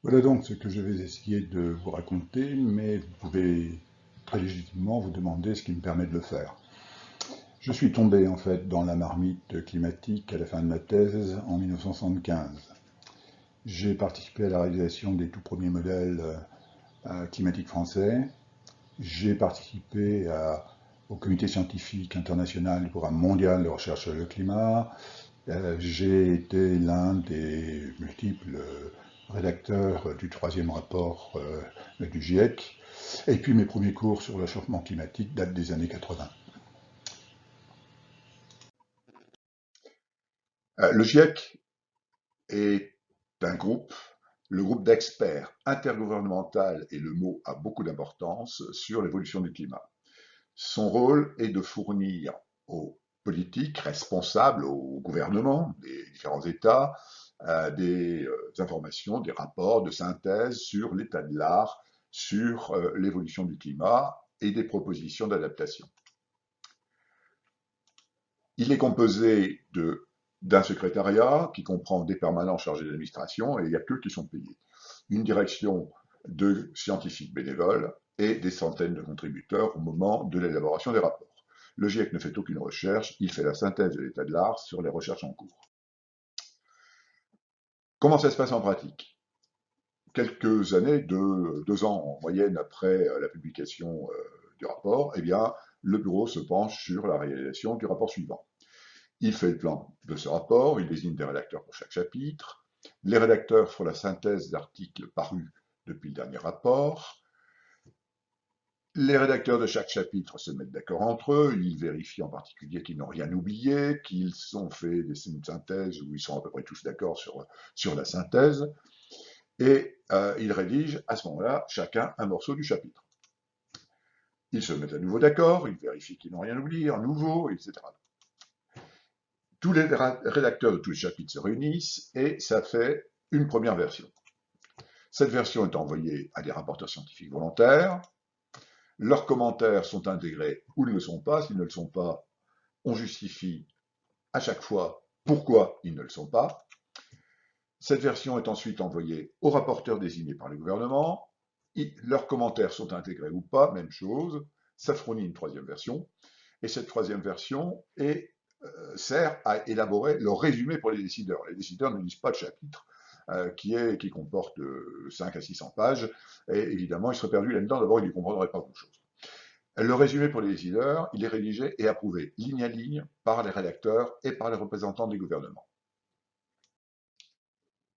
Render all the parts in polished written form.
Voilà donc ce que je vais essayer de vous raconter, mais vous pouvez très légitimement vous demander ce qui me permet de le faire. Je suis tombé en fait dans la marmite climatique à la fin de ma thèse en 1975. J'ai participé à la réalisation des tout premiers modèles climatiques français. J'ai participé au comité scientifique international du programme mondial de recherche sur le climat. J'ai été l'un des multiples rédacteurs du troisième rapport du GIEC. Et puis mes premiers cours sur le réchauffement climatique datent des années 80. Le GIEC est un groupe, le groupe d'experts intergouvernemental, et le mot a beaucoup d'importance, sur l'évolution du climat. Son rôle est de fournir aux politiques responsables, au gouvernement des différents États, des informations, des rapports de synthèse sur l'état de l'art, sur l'évolution du climat et des propositions d'adaptation. Il est composé d'un secrétariat qui comprend des permanents chargés d'administration et il n'y a qu'eux qui sont payés. Une direction de scientifiques bénévoles et des centaines de contributeurs au moment de l'élaboration des rapports. Le GIEC ne fait aucune recherche, il fait la synthèse de l'état de l'art sur les recherches en cours. Comment ça se passe en pratique? Quelques années, 2 ans en moyenne après la publication du rapport, eh bien, le bureau se penche sur la réalisation du rapport suivant. Il fait le plan de ce rapport, il désigne des rédacteurs pour chaque chapitre. Les rédacteurs font la synthèse d'articles parus depuis le dernier rapport. Les rédacteurs de chaque chapitre se mettent d'accord entre eux, ils vérifient en particulier qu'ils n'ont rien oublié, qu'ils ont fait une synthèse où ils sont à peu près tous d'accord sur la synthèse, et ils rédigent à ce moment-là chacun un morceau du chapitre. Ils se mettent à nouveau d'accord, ils vérifient qu'ils n'ont rien oublié, un nouveau, etc. Tous les rédacteurs de tous les chapitres se réunissent et ça fait une première version. Cette version est envoyée à des rapporteurs scientifiques volontaires. Leurs commentaires sont intégrés ou ne le sont pas. S'ils ne le sont pas, on justifie à chaque fois pourquoi ils ne le sont pas. Cette version est ensuite envoyée aux rapporteurs désignés par le gouvernement. Leurs commentaires sont intégrés ou pas, même chose. Ça fournit une troisième version. Et cette troisième version sert à élaborer le résumé pour les décideurs. Les décideurs ne lisent pas le chapitre qui comporte 5 à 600 pages, et évidemment, ils seraient perdus là-dedans. D'abord, ils ne comprendraient pas grand-chose. Le résumé pour les décideurs, il est rédigé et approuvé ligne à ligne par les rédacteurs et par les représentants des gouvernements.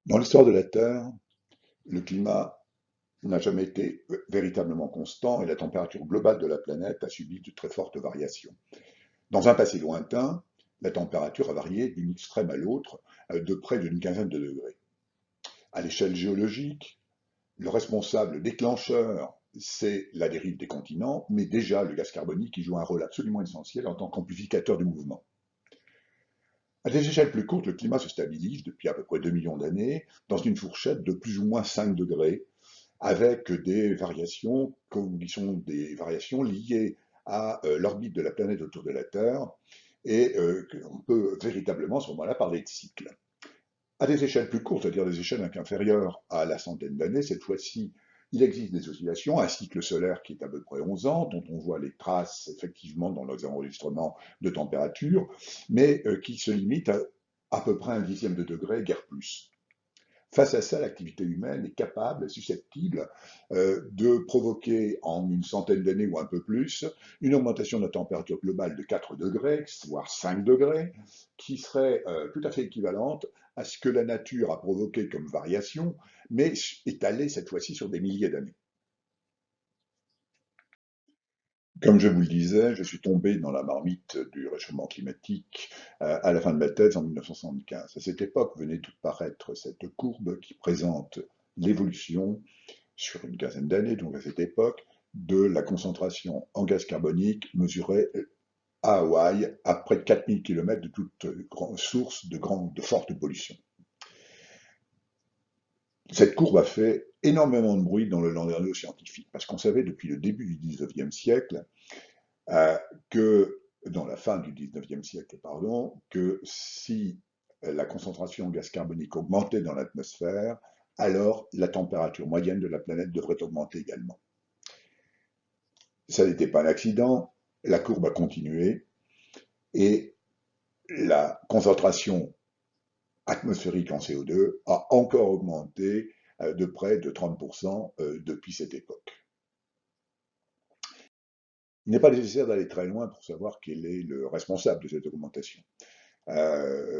Dans l'histoire de la Terre, le climat n'a jamais été véritablement constant et la température globale de la planète a subi de très fortes variations. Dans un passé lointain, la température a varié d'une extrême à l'autre de près d'une quinzaine de degrés. À l'échelle géologique, le responsable déclencheur, c'est la dérive des continents, mais déjà le gaz carbonique qui joue un rôle absolument essentiel en tant qu'amplificateur du mouvement. À des échelles plus courtes, le climat se stabilise depuis à peu près 2 millions d'années dans une fourchette de plus ou moins 5 degrés, avec des variations qui sont des variations liées à l'orbite de la planète autour de la Terre, et on peut véritablement à ce moment-là parler de cycle. À des échelles plus courtes, c'est-à-dire des échelles inférieures à la centaine d'années, cette fois-ci, il existe des oscillations, un cycle solaire qui est à peu près 11 ans, dont on voit les traces effectivement dans nos enregistrements de température, mais qui se limite à peu près un dixième de degré, guère plus. Face à ça, l'activité humaine est capable, susceptible de provoquer en une centaine d'années ou un peu plus une augmentation de la température globale de 4 degrés, voire 5 degrés, qui serait tout à fait équivalente à ce que la nature a provoqué comme variation, mais étalée cette fois-ci sur des milliers d'années. Comme je vous le disais, je suis tombé dans la marmite du réchauffement climatique à la fin de ma thèse en 1975. À cette époque venait de paraître cette courbe qui présente l'évolution sur une quinzaine d'années, donc à cette époque, de la concentration en gaz carbonique mesurée à Hawaï, à près de 4000 km de toute source de forte pollution. Cette courbe a fait énormément de bruit dans le landerneau scientifique, parce qu'on savait depuis le début du 19e siècle que, dans la fin du 19e siècle, pardon, que si la concentration en gaz carbonique augmentait dans l'atmosphère, alors la température moyenne de la planète devrait augmenter également. Ça n'était pas un accident, la courbe a continué et la concentration atmosphérique en CO2 a encore augmenté de près de 30% depuis cette époque. Il n'est pas nécessaire d'aller très loin pour savoir quel est le responsable de cette augmentation.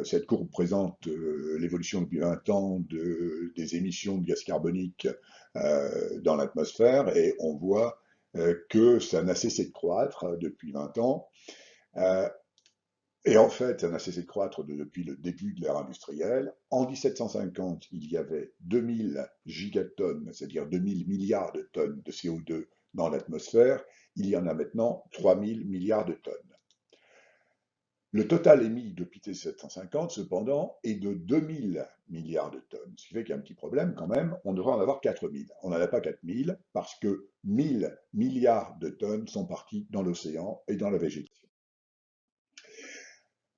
Cette courbe présente l'évolution depuis 20 ans des émissions de gaz carbonique dans l'atmosphère et on voit que ça n'a cessé de croître depuis 20 ans. Et en fait, ça n'a cessé de croître depuis le début de l'ère industrielle. En 1750, il y avait 2000 gigatonnes, c'est-à-dire 2000 milliards de tonnes de CO2 dans l'atmosphère. Il y en a maintenant 3000 milliards de tonnes. Le total émis depuis 1750, cependant, est de 2000 milliards de tonnes. Ce qui fait qu'il y a un petit problème quand même, on devrait en avoir 4000. On n'en a pas 4000 parce que 1000 milliards de tonnes sont partis dans l'océan et dans la végétation.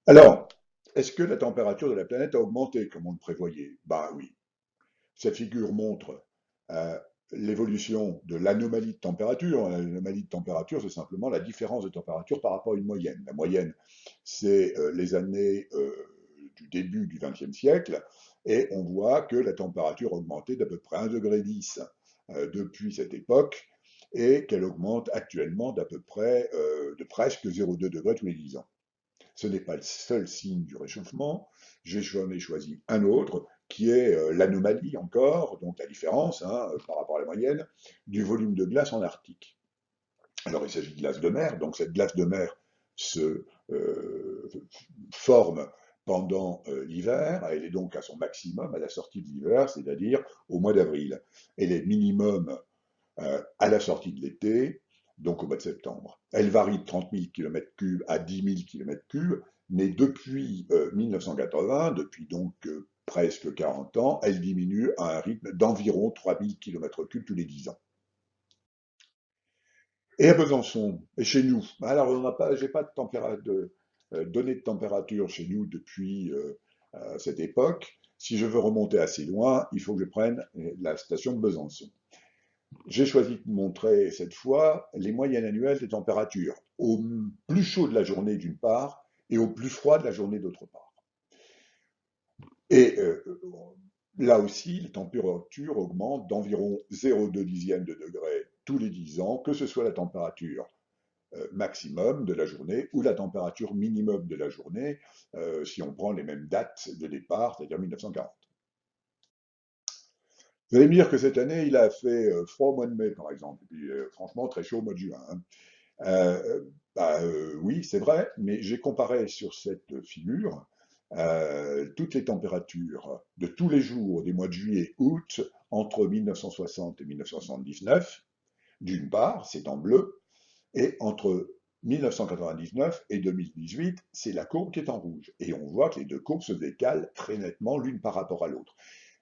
Alors, est-ce que la température de la planète a augmenté comme on le prévoyait? Ben oui. Cette figure montre euh, l'évolution de l'anomalie de température. L'anomalie de température, c'est simplement la différence de température par rapport à une moyenne. La moyenne, c'est les années du début du XXe siècle, et on voit que la température a augmenté d'à peu près 1,10 degré depuis cette époque, et qu'elle augmente actuellement d'à peu près de presque 0,2 degrés tous les 10 ans. Ce n'est pas le seul signe du réchauffement. J'en ai choisi un autre, qui est l'anomalie encore, donc la différence par rapport à la moyenne, du volume de glace en Arctique. Alors il s'agit de glace de mer, donc cette glace de mer se forme pendant l'hiver, elle est donc à son maximum à la sortie de l'hiver, c'est-à-dire au mois d'avril. Elle est minimum à la sortie de l'été, donc au mois de septembre. Elle varie de 30 000 km3 à 10 000 km3, mais depuis 1980, depuis donc presque 40 ans, elle diminue à un rythme d'environ 3 000 km3 tous les 10 ans. Et à Besançon, et chez nous, alors j'ai pas de données de température chez nous depuis cette époque. Si je veux remonter assez loin, il faut que je prenne la station de Besançon. J'ai choisi de montrer cette fois les moyennes annuelles des températures, au plus chaud de la journée d'une part, et au plus froid de la journée d'autre part. Et là aussi, les températures augmentent d'environ 0,2 dixième de degré tous les 10 ans, que ce soit la température maximum de la journée ou la température minimum de la journée, si on prend les mêmes dates de départ, c'est-à-dire 1940. Vous allez me dire que cette année, il a fait froid au mois de mai, par exemple, et puis franchement très chaud au mois de juin. Oui, c'est vrai, mais j'ai comparé sur cette figure toutes les températures de tous les jours des mois de juillet, août, entre 1960 et 1979, d'une part, c'est en bleu, et entre 1999 et 2018, c'est la courbe qui est en rouge. Et on voit que les deux courbes se décalent très nettement l'une par rapport à l'autre.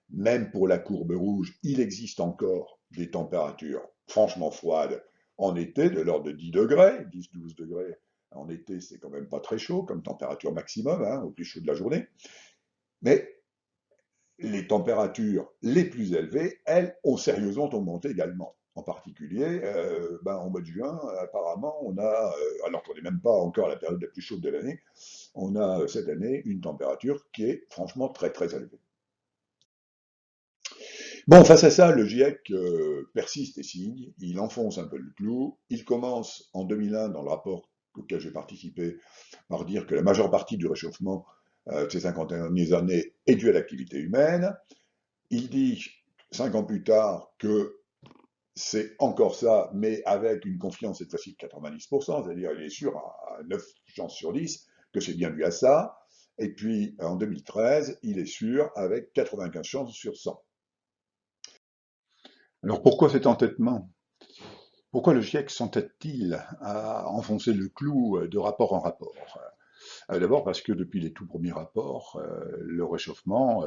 Même pour la courbe rouge, il existe encore des températures franchement froides en été, de l'ordre de 10 degrés, 10-12 degrés. En été, c'est quand même pas très chaud comme température maximum, au plus chaud de la journée. Mais les températures les plus élevées, elles, ont sérieusement augmenté également. En particulier, en mois de juin, apparemment, on a, alors qu'on n'est même pas encore à la période la plus chaude de l'année, on a cette année une température qui est franchement très très élevée. Bon, face à ça, le GIEC persiste et signe, il enfonce un peu le clou, il commence en 2001 dans le rapport auquel j'ai participé par dire que la majeure partie du réchauffement de ces 50 dernières années est due à l'activité humaine. Il dit 5 ans plus tard que c'est encore ça, mais avec une confiance cette fois-ci de 90%, c'est-à-dire il est sûr à 9 chances sur 10 que c'est bien dû à ça. Et puis en 2013, il est sûr avec 95 chances sur 100. Alors pourquoi cet entêtement? Pourquoi le GIEC s'entête-t-il à enfoncer le clou de rapport en rapport? D'abord parce que depuis les tout premiers rapports, le réchauffement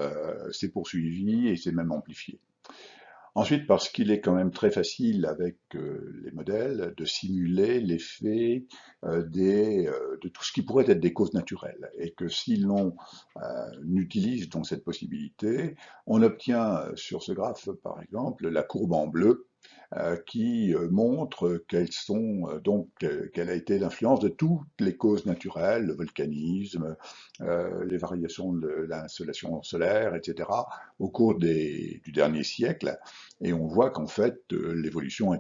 s'est poursuivi et s'est même amplifié. Ensuite, parce qu'il est quand même très facile avec les modèles de simuler l'effet de tout ce qui pourrait être des causes naturelles. Et que si l'on utilise donc cette possibilité, on obtient sur ce graphe, par exemple, la courbe en bleu qui montre quelle a été l'influence de toutes les causes naturelles, le volcanisme, les variations de l'insolation solaire, etc., au cours du dernier siècle. Et on voit qu'en fait, l'évolution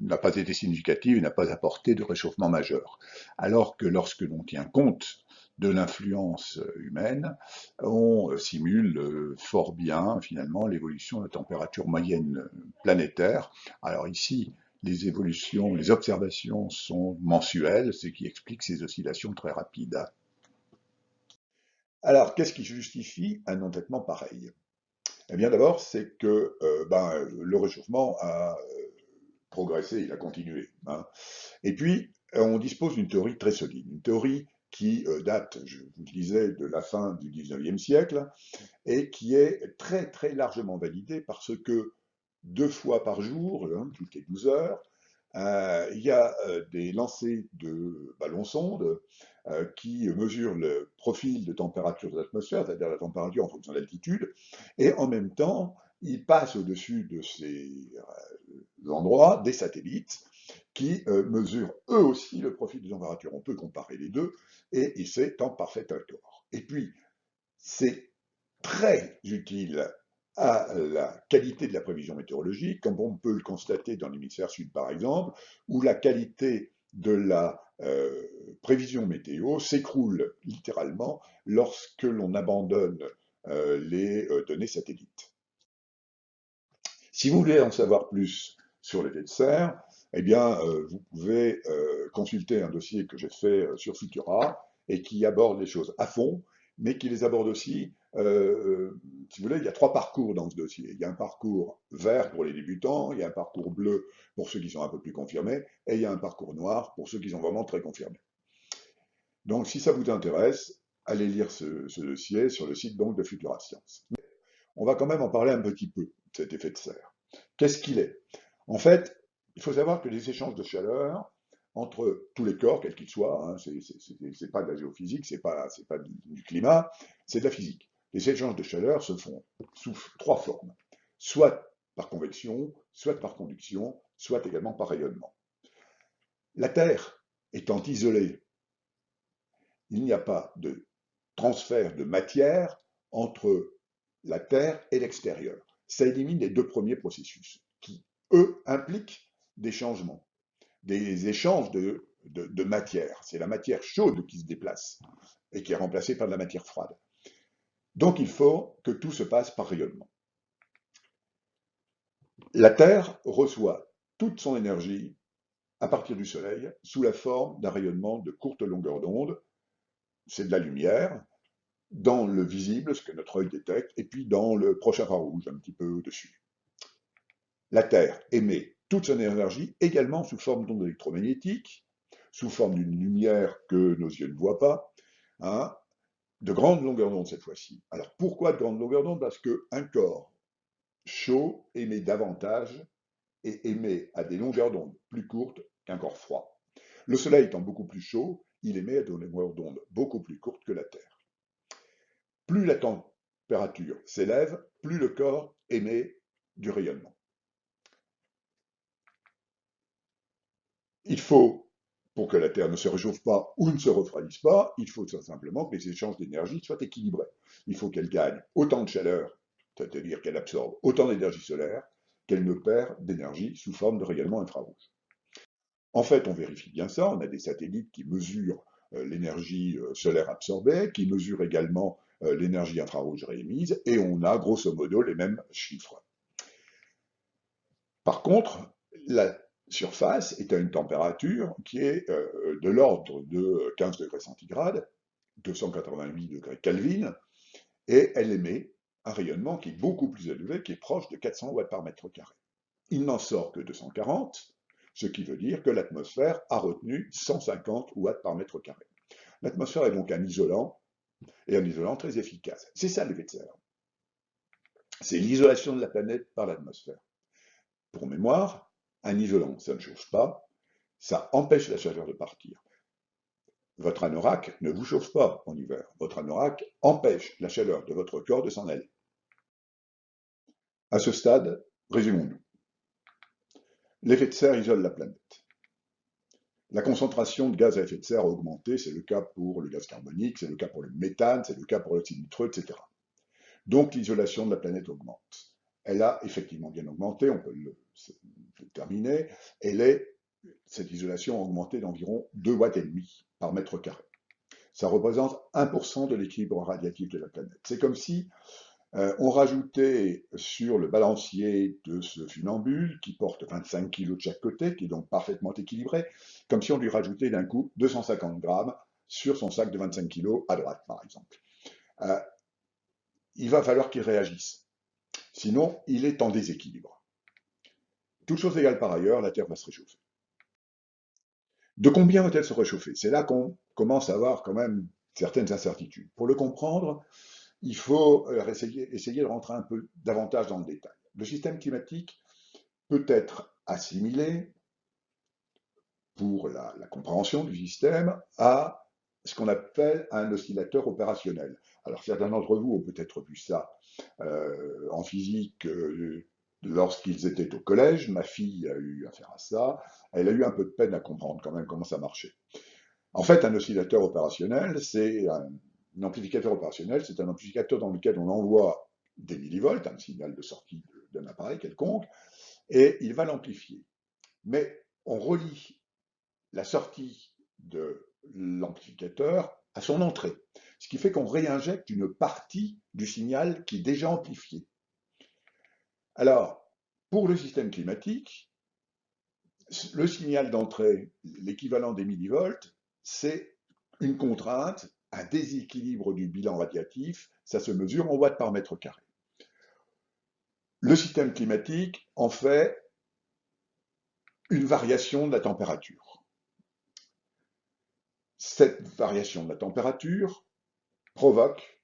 n'a pas été significative et n'a pas apporté de réchauffement majeur. Alors que lorsque l'on tient compte de l'influence humaine, on simule fort bien finalement l'évolution de la température moyenne planétaire. Alors ici, les évolutions, les observations sont mensuelles, ce qui explique ces oscillations très rapides. Alors, qu'est-ce qui justifie un entêtement pareil? Eh bien, d'abord, c'est que le réchauffement a progressé, il a continué, hein. Et puis, on dispose d'une théorie très solide, une théorie qui date, je vous le disais, de la fin du 19e siècle, et qui est très très largement validée parce que 2 fois par jour, hein, toutes les 12 heures, il y a des lancers de ballons-sondes qui mesurent le profil de température de l'atmosphère, c'est-à-dire la température en fonction de l'altitude, et en même temps, ils passent au-dessus de ces endroits des satellites qui mesurent eux aussi le profil de température. On peut comparer les deux, et c'est en parfait accord. Et puis, c'est très utile à la qualité de la prévision météorologique, comme on peut le constater dans l'hémisphère sud par exemple, où la qualité de la prévision météo s'écroule littéralement lorsque l'on abandonne les données satellites. Si vous voulez en savoir plus sur l'effet de serre, eh bien, vous pouvez consulter un dossier que j'ai fait sur Futura et qui aborde les choses à fond, mais qui les aborde aussi, si vous voulez, il y a 3 parcours dans ce dossier. Il y a un parcours vert pour les débutants, il y a un parcours bleu pour ceux qui sont un peu plus confirmés, et il y a un parcours noir pour ceux qui sont vraiment très confirmés. Donc, si ça vous intéresse, allez lire ce dossier sur le site donc de Futura Science. On va quand même en parler un petit peu, de cet effet de serre. Qu'est-ce qu'il est? En fait, il faut savoir que les échanges de chaleur entre tous les corps, quels qu'ils soient, hein, c'est pas de la géophysique, c'est pas du climat, c'est de la physique. Les échanges de chaleur se font sous 3 formes, soit par convection, soit par conduction, soit également par rayonnement. La Terre étant isolée, il n'y a pas de transfert de matière entre la Terre et l'extérieur. Ça élimine les 2 premiers processus qui, eux, impliquent des changements, des échanges de matière. C'est la matière chaude qui se déplace et qui est remplacée par de la matière froide. Donc il faut que tout se passe par rayonnement. La Terre reçoit toute son énergie à partir du Soleil sous la forme d'un rayonnement de courte longueur d'onde. C'est de la lumière, dans le visible, ce que notre œil détecte, et puis dans le proche infrarouge, un petit peu au-dessus. La Terre émet toute son énergie également sous forme d'ondes électromagnétiques, sous forme d'une lumière que nos yeux ne voient pas, hein, de grande longueur d'onde cette fois-ci. Alors pourquoi de grande longueur d'onde? Parce qu'un corps chaud émet davantage et émet à des longueurs d'onde plus courtes qu'un corps froid. Le Soleil étant beaucoup plus chaud, il émet à des longueurs d'onde beaucoup plus courtes que la Terre. Plus la température s'élève, plus le corps émet du rayonnement. Il faut, pour que la Terre ne se réchauffe pas ou ne se refroidisse pas, il faut tout simplement que les échanges d'énergie soient équilibrés. Il faut qu'elle gagne autant de chaleur, c'est-à-dire qu'elle absorbe autant d'énergie solaire, qu'elle ne perd d'énergie sous forme de rayonnement infrarouge. En fait, on vérifie bien ça, on a des satellites qui mesurent l'énergie solaire absorbée, qui mesurent également l'énergie infrarouge réémise, et on a grosso modo les mêmes chiffres. Par contre, la surface est à une température qui est de l'ordre de 15 degrés centigrades, 288 degrés Kelvin, et elle émet un rayonnement qui est beaucoup plus élevé, qui est proche de 400 watts par mètre carré. Il n'en sort que 240, ce qui veut dire que l'atmosphère a retenu 150 watts par mètre carré. L'atmosphère est donc un isolant, et un isolant très efficace. C'est ça l'effet de serre. C'est l'isolation de la planète par l'atmosphère. Pour mémoire, un isolant, ça ne chauffe pas, ça empêche la chaleur de partir. Votre anorak ne vous chauffe pas en hiver. Votre anorak empêche la chaleur de votre corps de s'en aller. À ce stade, résumons-nous. L'effet de serre isole la planète. La concentration de gaz à effet de serre a augmenté, c'est le cas pour le gaz carbonique, c'est le cas pour le méthane, c'est le cas pour l'oxyde nitreux, etc. Donc l'isolation de la planète augmente. Elle a effectivement bien augmenté, on peut le terminer. Cette isolation a augmenté d'environ 2,5 watts par mètre carré. Ça représente 1% de l'équilibre radiatif de la planète. C'est comme si on rajoutait sur le balancier de ce funambule, qui porte 25 kg de chaque côté, qui est donc parfaitement équilibré, comme si on lui rajoutait d'un coup 250 grammes sur son sac de 25 kg à droite, par exemple. Il va falloir qu'il réagisse. Sinon, il est en déséquilibre. Toute chose égale par ailleurs, la Terre va se réchauffer. De combien va-t-elle se réchauffer? C'est là qu'on commence à avoir quand même certaines incertitudes. Pour le comprendre, il faut essayer de rentrer un peu davantage dans le détail. Le système climatique peut être assimilé, pour la compréhension du système, à ce qu'on appelle un oscillateur opérationnel. Alors certains d'entre vous ont peut-être vu ça en physique lorsqu'ils étaient au collège. Ma fille a eu affaire à ça. Elle a eu un peu de peine à comprendre quand même comment ça marchait. En fait, un oscillateur opérationnel, c'est un amplificateur opérationnel, c'est un amplificateur dans lequel on envoie des millivolts, un signal de sortie d'un appareil quelconque, et il va l'amplifier. Mais on relie la sortie de l'amplificateur à son entrée, ce qui fait qu'on réinjecte une partie du signal qui est déjà amplifié. Alors, pour le système climatique, le signal d'entrée, l'équivalent des millivolts, c'est une contrainte, un déséquilibre du bilan radiatif, ça se mesure en watts par mètre carré. Le système climatique en fait une variation de la température. Cette variation de la température provoque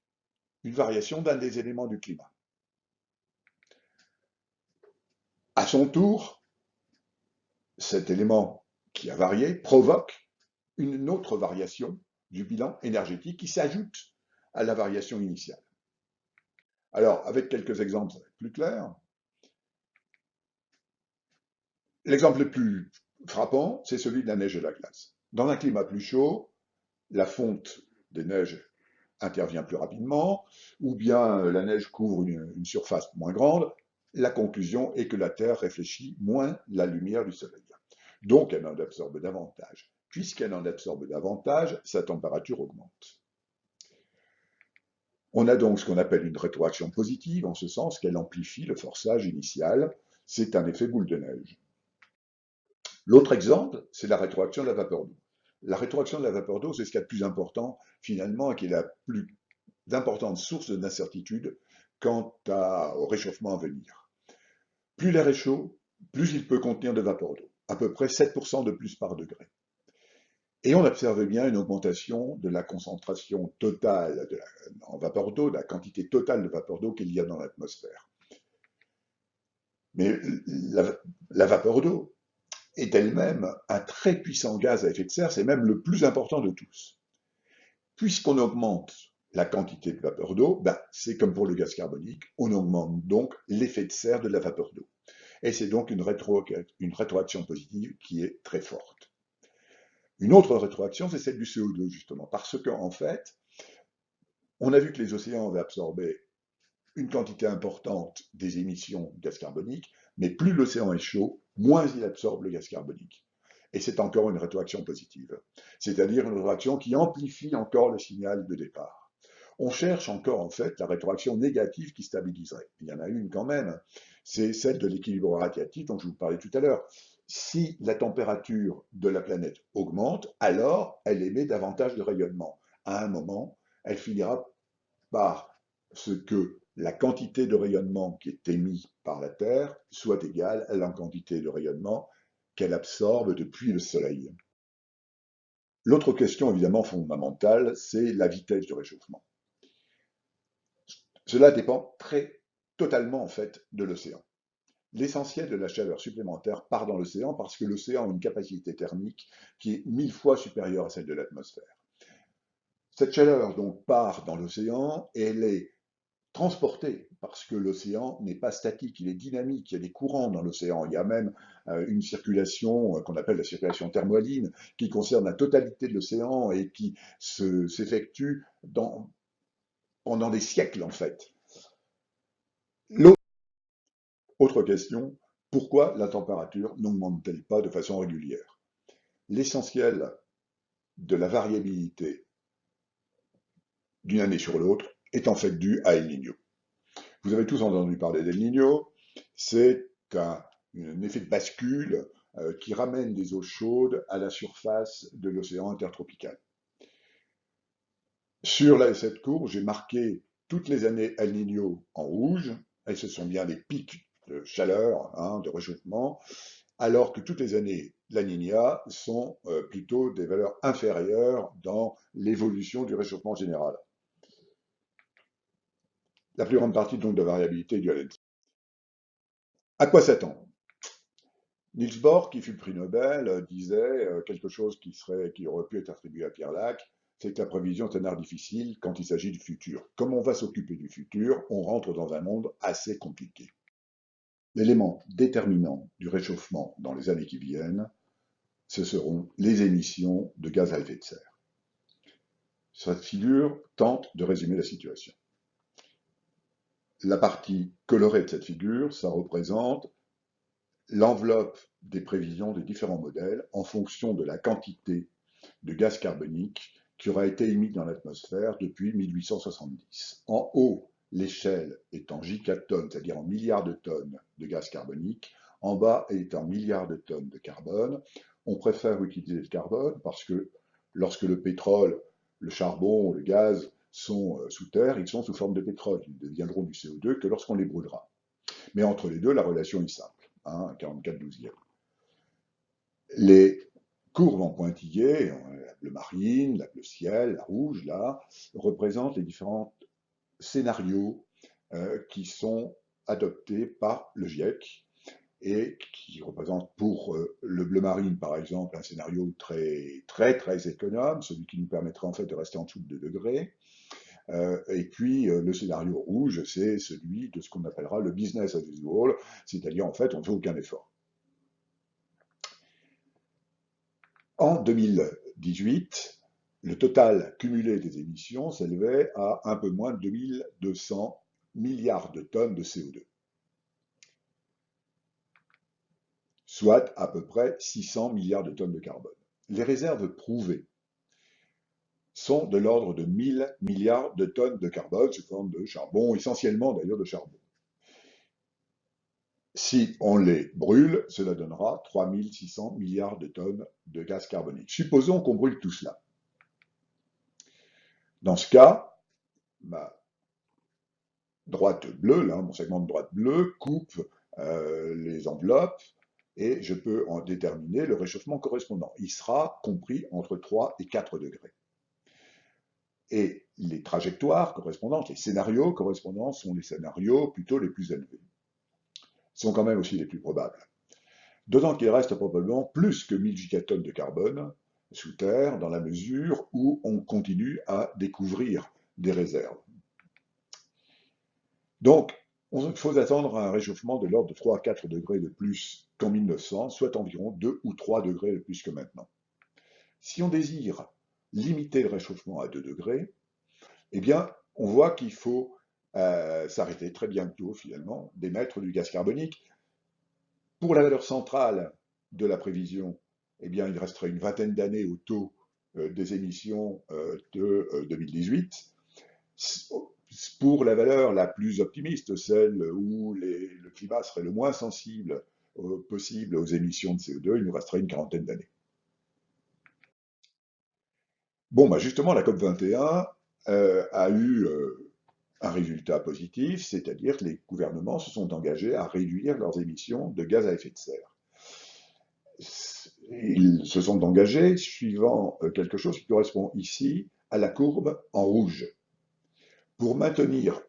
une variation d'un des éléments du climat. À son tour, cet élément qui a varié provoque une autre variation du bilan énergétique qui s'ajoute à la variation initiale. Alors, avec quelques exemples, ça va être plus clair. L'exemple le plus frappant, c'est celui de la neige et de la glace. Dans un climat plus chaud, la fonte des neiges intervient plus rapidement, ou bien la neige couvre une surface moins grande. La conclusion est que la Terre réfléchit moins la lumière du Soleil. Donc, elle en absorbe davantage. Puisqu'elle en absorbe davantage, sa température augmente. On a donc ce qu'on appelle une rétroaction positive, en ce sens qu'elle amplifie le forçage initial. C'est un effet boule de neige. L'autre exemple, c'est la rétroaction de la vapeur d'eau. La rétroaction de la vapeur d'eau, c'est ce qu'il y a de plus important, finalement, et qui est la plus importante source d'incertitude quant au réchauffement à venir. Plus l'air est chaud, plus il peut contenir de vapeur d'eau, à peu près 7% de plus par degré. Et on observe bien une augmentation de la concentration totale en vapeur d'eau, de la quantité totale de vapeur d'eau qu'il y a dans l'atmosphère. Mais la vapeur d'eau est elle-même un très puissant gaz à effet de serre, c'est même le plus important de tous. Puisqu'on augmente la quantité de vapeur d'eau, c'est comme pour le gaz carbonique, on augmente donc l'effet de serre de la vapeur d'eau. Et c'est donc une rétroaction positive qui est très forte. Une autre rétroaction, c'est celle du CO2, justement, parce qu'en fait, on a vu que les océans avaient absorbé une quantité importante des émissions de gaz carbonique, mais plus l'océan est chaud, moins il absorbe le gaz carbonique. Et c'est encore une rétroaction positive, c'est-à-dire une rétroaction qui amplifie encore le signal de départ. On cherche encore en fait la rétroaction négative qui stabiliserait. Il y en a une quand même, c'est celle de l'équilibre radiatif dont je vous parlais tout à l'heure. Si la température de la planète augmente, alors elle émet davantage de rayonnement. À un moment, elle finira par ce que la quantité de rayonnement qui est émise par la Terre soit égale à la quantité de rayonnement qu'elle absorbe depuis le Soleil. L'autre question évidemment fondamentale, c'est la vitesse du réchauffement. Cela dépend très totalement en fait de l'océan. L'essentiel de la chaleur supplémentaire part dans l'océan parce que l'océan a une capacité thermique qui est 1000 fois supérieure à celle de l'atmosphère. Cette chaleur donc part dans l'océan et elle est transportée parce que l'océan n'est pas statique, il est dynamique, il y a des courants dans l'océan, il y a même une circulation qu'on appelle la circulation thermohaline qui concerne la totalité de l'océan et qui s'effectue pendant des siècles en fait. Autre question, pourquoi la température n'augmente-t-elle pas de façon régulière? L'essentiel de la variabilité d'une année sur l'autre est en fait dû à El Niño. Vous avez tous entendu parler d'El Niño, c'est un effet de bascule qui ramène des eaux chaudes à la surface de l'océan intertropical. Sur cette courbe, j'ai marqué toutes les années El Niño en rouge, et ce sont bien des pics de chaleur, de réchauffement, alors que toutes les années La Niña sont plutôt des valeurs inférieures dans l'évolution du réchauffement général. La plus grande partie donc de la variabilité est due à l'ENSO. À quoi s'attendre? Niels Bohr, qui fut le prix Nobel, disait quelque chose qui aurait pu être attribué à Pierre Lac, c'est que la prévision est un art difficile quand il s'agit du futur. Comme on va s'occuper du futur, on rentre dans un monde assez compliqué. L'élément déterminant du réchauffement dans les années qui viennent, ce seront les émissions de gaz à effet de serre. Cette figure tente de résumer la situation. La partie colorée de cette figure, ça représente l'enveloppe des prévisions des différents modèles en fonction de la quantité de gaz carbonique qui aura été émis dans l'atmosphère depuis 1870. En haut, l'échelle est en gigatonnes, c'est-à-dire en milliards de tonnes de gaz carbonique. En bas est en milliards de tonnes de carbone. On préfère utiliser le carbone parce que lorsque le pétrole, le charbon, le gaz sont sous terre, ils sont sous forme de pétrole. Ils deviendront du CO2 que lorsqu'on les brûlera. Mais entre les deux, la relation est simple, 44/12. Les courbes en pointillés, la bleue marine, la bleu ciel, la rouge, là, représentent les différents scénarios qui sont adoptés par le GIEC et qui représentent pour le bleu marine, par exemple, un scénario très, très, très économe, celui qui nous permettrait en fait de rester en dessous de 2 degrés. Et puis le scénario rouge, c'est celui de ce qu'on appellera le business as usual, c'est-à-dire en fait on ne fait aucun effort. En 2018, le total cumulé des émissions s'élevait à un peu moins de 2200 milliards de tonnes de CO2, soit à peu près 600 milliards de tonnes de carbone. Les réserves prouvées sont de l'ordre de 1000 milliards de tonnes de carbone sous forme de charbon, essentiellement d'ailleurs de charbon. Si on les brûle, cela donnera 3600 milliards de tonnes de gaz carbonique. Supposons qu'on brûle tout cela. Dans ce cas, ma droite bleue, là, mon segment de droite bleue, coupe les enveloppes et je peux en déterminer le réchauffement correspondant. Il sera compris entre 3 et 4 degrés. Et les trajectoires correspondantes, les scénarios correspondants sont les scénarios plutôt les plus élevés. Sont quand même aussi les plus probables. D'autant qu'il reste probablement plus que 1000 gigatonnes de carbone sous terre dans la mesure où on continue à découvrir des réserves. Donc, il faut attendre un réchauffement de l'ordre de 3 à 4 degrés de plus qu'en 1900, soit environ 2 ou 3 degrés de plus que maintenant. Si on désire limiter le réchauffement à 2 degrés, eh bien, on voit qu'il faut s'arrêter très bientôt, finalement, d'émettre du gaz carbonique. Pour la valeur centrale de la prévision, eh bien, il resterait une vingtaine d'années au taux des émissions de 2018. Pour la valeur la plus optimiste, celle où le climat serait le moins sensible possible aux émissions de CO2, il nous resterait une quarantaine d'années. Bon, bah justement, la COP 21 a eu un résultat positif, c'est-à-dire que les gouvernements se sont engagés à réduire leurs émissions de gaz à effet de serre. Ils se sont engagés suivant quelque chose qui correspond ici à la courbe en rouge. Pour maintenir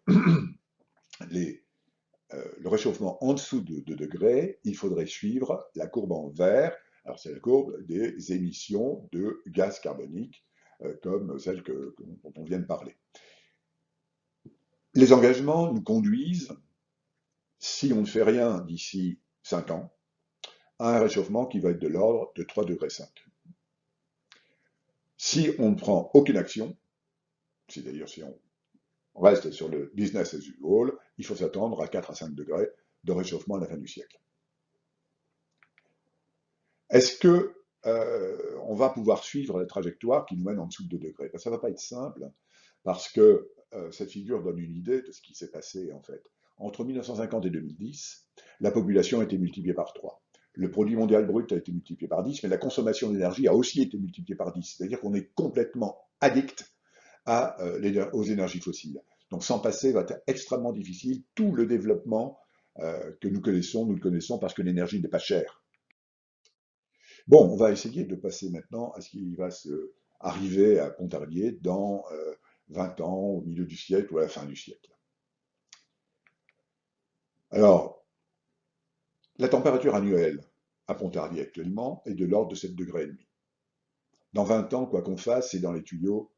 les le réchauffement en dessous de 2 degrés, il faudrait suivre la courbe en vert. Alors c'est la courbe des émissions de gaz carbonique, comme celle dont on vient de parler. Les engagements nous conduisent, si on ne fait rien d'ici 5 ans, à un réchauffement qui va être de l'ordre de 3,5 degrés. Si on ne prend aucune action, c'est-à-dire si on reste sur le business as usual, il faut s'attendre à 4 à 5 degrés de réchauffement à la fin du siècle. Est-ce que on va pouvoir suivre la trajectoire qui nous mène en dessous de 2 degrés? Ça ne va pas être simple, parce que cette figure donne une idée de ce qui s'est passé en fait. Entre 1950 et 2010, la population a été multipliée par 3. Le produit mondial brut a été multiplié par 10, mais la consommation d'énergie a aussi été multipliée par 10. C'est-à-dire qu'on est complètement addict aux énergies fossiles. Donc s'en passer va être extrêmement difficile. Tout le développement que nous le connaissons parce que l'énergie n'est pas chère. Bon, on va essayer de passer maintenant à ce qui va arriver à Pontarlier dans 20 ans, au milieu du siècle ou à la fin du siècle. Alors, la température annuelle à Pontarlier actuellement est de l'ordre de 7,5 degrés. Dans 20 ans, quoi qu'on fasse, c'est dans les tuyaux,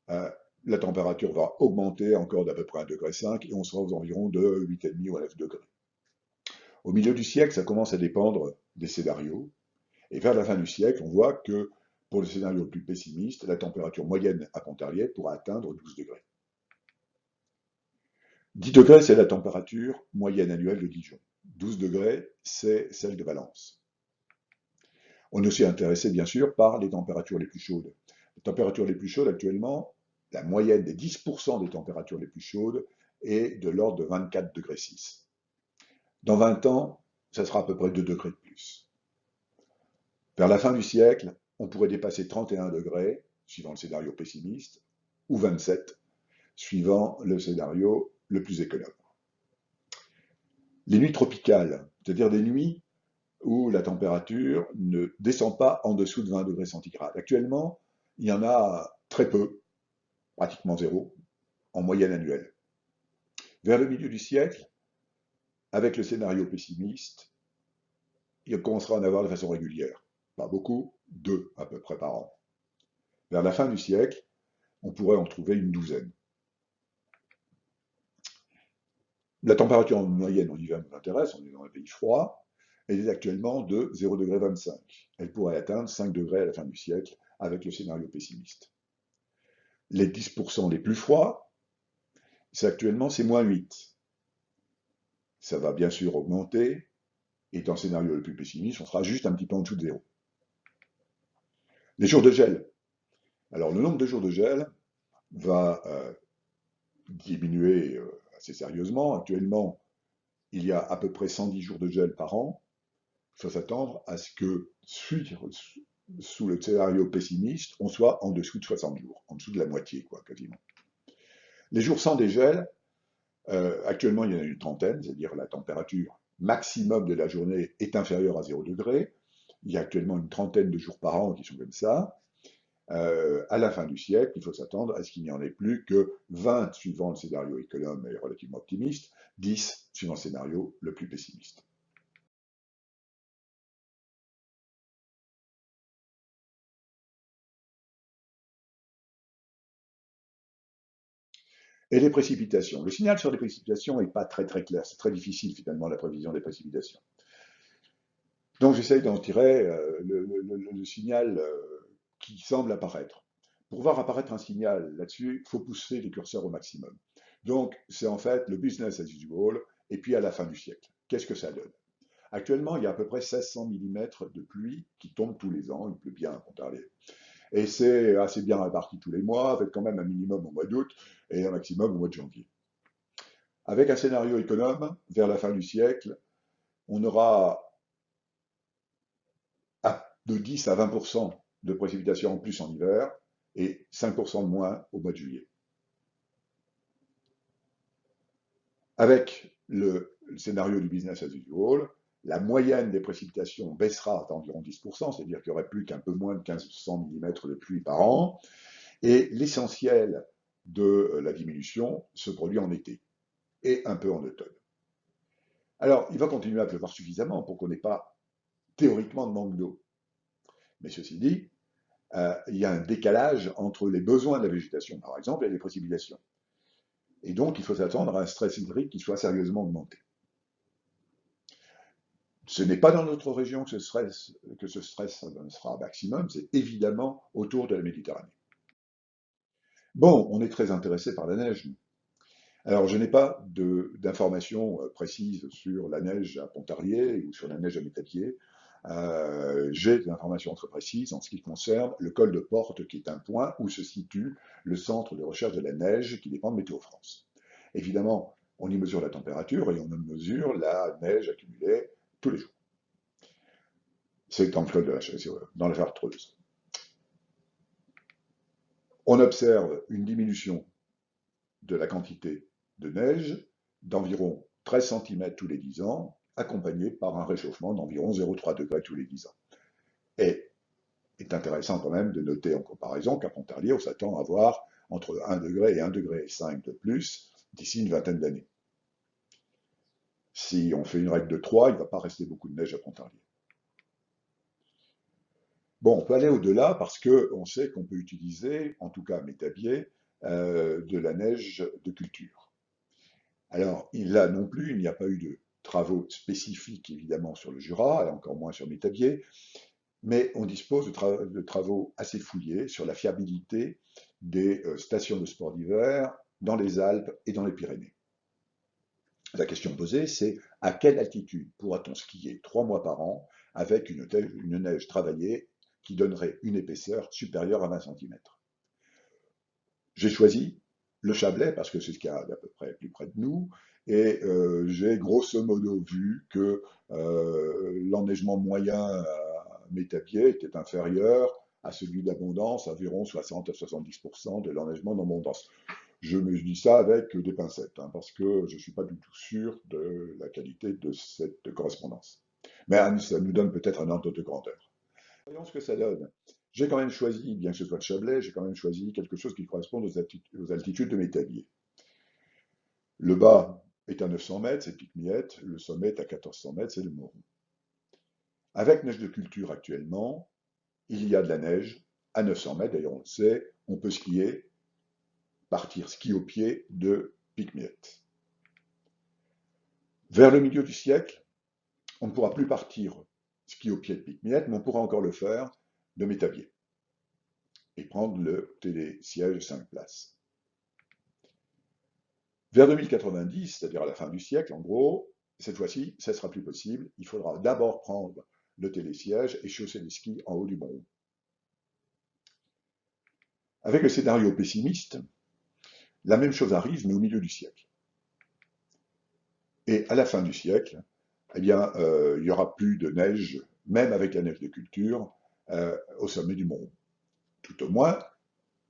la température va augmenter encore d'à peu près 1,5 degré et on sera aux environs de 8,5 ou à 9 degrés. Au milieu du siècle, ça commence à dépendre des scénarios. Et vers la fin du siècle, on voit que pour le scénario le plus pessimiste, la température moyenne à Pontarlier pourra atteindre 12 degrés. 10 degrés, c'est la température moyenne annuelle de Dijon. 12 degrés, c'est celle de Valence. On est aussi intéressé, bien sûr, par les températures les plus chaudes. Les températures les plus chaudes, actuellement, la moyenne des 10% des températures les plus chaudes est de l'ordre de 24 degrés 6. Dans 20 ans, ça sera à peu près 2 degrés de plus. Vers la fin du siècle, on pourrait dépasser 31 degrés, suivant le scénario pessimiste, ou 27, suivant le scénario le plus économe. Les nuits tropicales, c'est-à-dire des nuits où la température ne descend pas en dessous de 20 degrés centigrades. Actuellement, il y en a très peu, pratiquement zéro, en moyenne annuelle. Vers le milieu du siècle, avec le scénario pessimiste, il commencera à en avoir de façon régulière. Pas beaucoup, 2 à peu près par an. Vers la fin du siècle, on pourrait en trouver une douzaine. La température en moyenne en hiver nous intéresse, on est dans un pays froid, elle est actuellement de 0,25 degrés. Elle pourrait atteindre 5 degrés à la fin du siècle avec le scénario pessimiste. Les 10% les plus froids, c'est moins 8. Ça va bien sûr augmenter, et dans le scénario le plus pessimiste, on sera juste un petit peu en dessous de 0. Les jours de gel. Alors le nombre de jours de gel va diminuer assez sérieusement. Actuellement, il y a à peu près 110 jours de gel par an. Il faut s'attendre à ce que, sous le scénario pessimiste, on soit en dessous de 60 jours, en dessous de la moitié, quoi, quasiment. Les jours sans dégel, actuellement, il y en a une trentaine, c'est-à-dire la température maximum de la journée est inférieure à 0 degré. Il y a actuellement une trentaine de jours par an qui sont comme ça. À la fin du siècle, il faut s'attendre à ce qu'il n'y en ait plus que 20 suivant le scénario économe et relativement optimiste, 10 suivant le scénario le plus pessimiste. Et les précipitations. Le signal sur les précipitations n'est pas très très clair. C'est très difficile finalement la prévision des précipitations. Donc j'essaye d'en tirer le signal qui semble apparaître. Pour voir apparaître un signal là-dessus, il faut pousser les curseurs au maximum. Donc c'est en fait le business as usual, et puis à la fin du siècle. Qu'est-ce que ça donne? Actuellement, il y a à peu près 1600 mm de pluie qui tombent tous les ans. Il pleut bien à Pontarlier. Et c'est assez bien réparti tous les mois, avec quand même un minimum au mois d'août et un maximum au mois de janvier. Avec un scénario économe, vers la fin du siècle, on aura de 10 à 20% de précipitations en plus en hiver et 5% de moins au mois de juillet. Avec le scénario du business as usual, la moyenne des précipitations baissera d'environ 10%, c'est-à-dire qu'il n'y aurait plus qu'un peu moins de 1500 mm de pluie par an, et l'essentiel de la diminution se produit en été et un peu en automne. Alors, il va continuer à pleuvoir suffisamment pour qu'on n'ait pas théoriquement de manque d'eau. Mais ceci dit, il y a un décalage entre les besoins de la végétation, par exemple, et les précipitations. Et donc, il faut s'attendre à un stress hydrique qui soit sérieusement augmenté. Ce n'est pas dans notre région que ce stress sera maximum, c'est évidemment autour de la Méditerranée. Bon, on est très intéressé par la neige. Alors, je n'ai pas d'informations précises sur la neige à Pontarlier ou sur la neige à Métapier. J'ai des informations très précises en ce qui concerne le col de Porte, qui est un point où se situe le centre de recherche de la neige qui dépend de Météo France. Évidemment, on y mesure la température et on y mesure la neige accumulée tous les jours. C'est dans le col de dans la Chartreuse. On observe une diminution de la quantité de neige d'environ 13 cm tous les 10 ans, accompagné par un réchauffement d'environ 0,3 degrés tous les 10 ans. Et il est intéressant quand même de noter en comparaison qu'à Pontarlier, on s'attend à avoir entre 1 degré et 1,5 degré de plus d'ici une vingtaine d'années. Si on fait une règle de 3, il ne va pas rester beaucoup de neige à Pontarlier. Bon, on peut aller au-delà parce qu'on sait qu'on peut utiliser, en tout cas à Métabier, de la neige de culture. Alors, là non plus, il n'y a pas eu de travaux spécifiques, évidemment, sur le Jura, et encore moins sur Métabier, mais on dispose de travaux assez fouillés sur la fiabilité des stations de sport d'hiver dans les Alpes et dans les Pyrénées. La question posée, c'est à quelle altitude pourra-t-on skier 3 mois par an avec une neige travaillée qui donnerait une épaisseur supérieure à 20 cm. J'ai choisi le Chablais parce que c'est ce qu'il y a d'à peu près plus près de nous, et j'ai grosso modo vu que l'enneigement moyen à Métapied était inférieur à celui d'Abondance, environ 60 à 70% de l'enneigement d'Abondance. Je me dis ça avec des pincettes, hein, parce que je ne suis pas du tout sûr de la qualité de cette correspondance. Mais ça nous donne peut-être un ordre de grandeur. Voyons ce que ça donne. J'ai quand même choisi, bien que ce soit le Chablais, j'ai quand même choisi quelque chose qui corresponde aux altitudes de Métabier. Le bas est à 900 mètres, c'est Pic-Miette, le sommet est à 1400 mètres, c'est le Moron. Avec neige de culture actuellement, il y a de la neige à 900 mètres, d'ailleurs on le sait, on peut skier, partir ski au pied de Pic-Miette. Vers le milieu du siècle, on ne pourra plus partir ski au pied de Pic-Miette, mais on pourra encore le faire de Métabier et prendre le télésiège 5 places. Vers 2090, c'est-à-dire à la fin du siècle, en gros, cette fois-ci, ça ne sera plus possible. Il faudra d'abord prendre le télésiège et chausser les skis en haut du Mont. Avec le scénario pessimiste, la même chose arrive, mais au milieu du siècle. Et à la fin du siècle, eh bien, il n'y aura plus de neige, même avec la neige de culture, au sommet du Mont. Tout au moins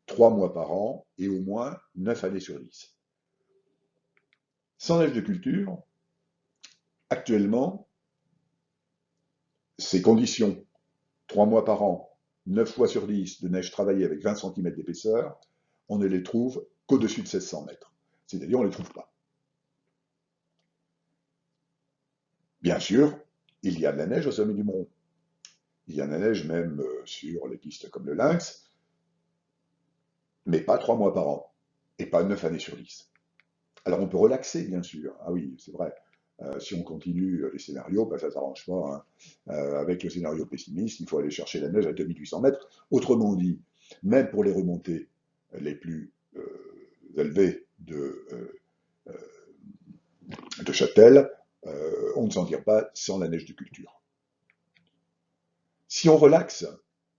3 mois par an et au moins 9 années sur 10. Sans neige de culture, actuellement, ces conditions, 3 mois par an, 9 fois sur 10 de neige travaillée avec 20 cm d'épaisseur, on ne les trouve qu'au-dessus de 1600 mètres. C'est-à-dire, on ne les trouve pas. Bien sûr, il y a de la neige au sommet du Mont. Il y a de la neige même sur les pistes comme le Lynx, mais pas 3 mois par an, et pas 9 années sur 10. Alors on peut relaxer, bien sûr. Ah oui, c'est vrai. Si on continue les scénarios, ben, ça ne s'arrange pas. Hein. Avec le scénario pessimiste, il faut aller chercher la neige à 2800 mètres. Autrement dit, même pour les remontées les plus élevées de Châtel, on ne s'en tire pas sans la neige de culture. Si on relaxe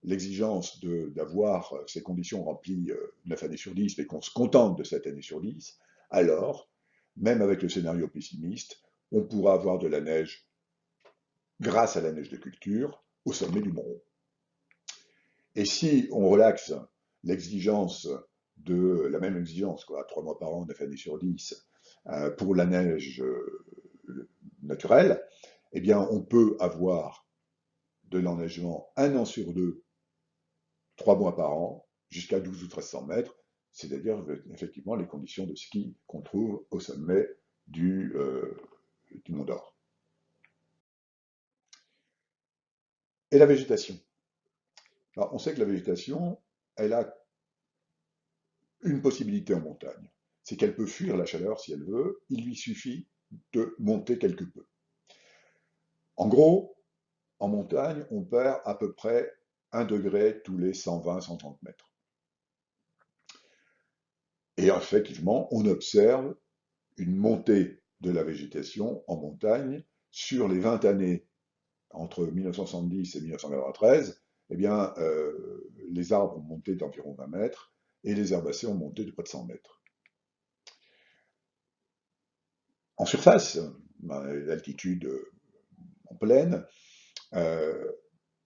l'exigence d'avoir ces conditions remplies 9 années sur 10, mais qu'on se contente de 7 années sur 10, alors, même avec le scénario pessimiste, on pourra avoir de la neige grâce à la neige de culture au sommet du Mont. Et si on relaxe l'exigence la même exigence, 3 mois par an, 9 années sur 10, pour la neige naturelle, eh bien, on peut avoir de l'enneigement 1 an sur 2, 3 mois par an, jusqu'à 12 ou 1300 mètres, c'est-à-dire effectivement les conditions de ski qu'on trouve au sommet du Mont d'Or. Et la végétation. Alors, on sait que la végétation, elle a une possibilité en montagne. C'est qu'elle peut fuir la chaleur si elle veut, il lui suffit de monter quelque peu. En gros, en montagne, on perd à peu près 1 degré tous les 120-130 mètres. Et effectivement, on observe une montée de la végétation en montagne sur les 20 années entre 1970 et 1993. Eh bien, les arbres ont monté d'environ 20 mètres et les herbacées ont monté de près de 100 mètres. En surface, l'altitude en plaine, euh,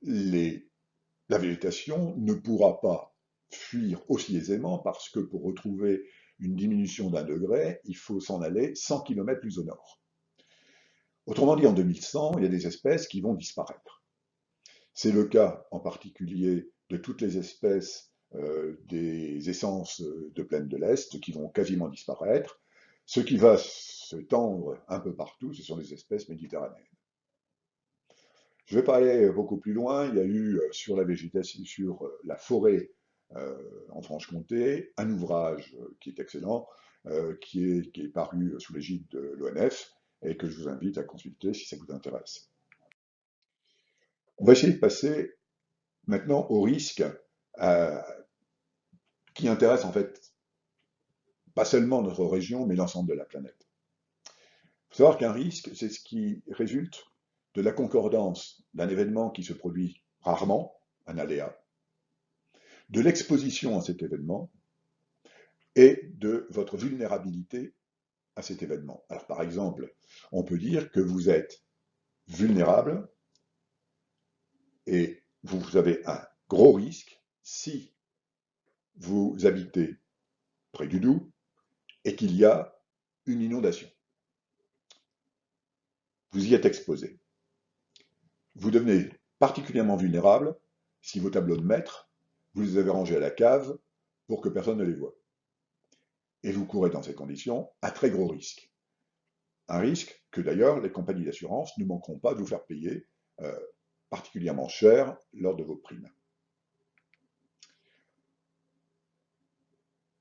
la végétation ne pourra pas fuir aussi aisément parce que pour retrouver une diminution d'1 degré, il faut s'en aller 100 km plus au nord. Autrement dit, en 2100, il y a des espèces qui vont disparaître. C'est le cas en particulier de toutes les espèces des essences de plaine de l'Est qui vont quasiment disparaître. Ce qui va se tendre un peu partout, ce sont les espèces méditerranéennes. Je vais pas aller beaucoup plus loin. Il y a eu sur la végétation, sur la forêt en Franche-Comté, un ouvrage qui est excellent, qui est paru sous l'égide de l'ONF et que je vous invite à consulter si ça vous intéresse. On va essayer de passer maintenant au risque qui intéresse en fait pas seulement notre région, mais l'ensemble de la planète. Il faut savoir qu'un risque, c'est ce qui résulte de la concordance d'un événement qui se produit rarement, un aléa, de l'exposition à cet événement et de votre vulnérabilité à cet événement. Alors par exemple, on peut dire que vous êtes vulnérable et vous avez un gros risque si vous habitez près du Doubs et qu'il y a une inondation. Vous y êtes exposé. Vous devenez particulièrement vulnérable si vos tableaux de maître, vous les avez rangés à la cave pour que personne ne les voie. Et vous courez dans ces conditions un très gros risque. Un risque que d'ailleurs les compagnies d'assurance ne manqueront pas de vous faire payer particulièrement cher lors de vos primes.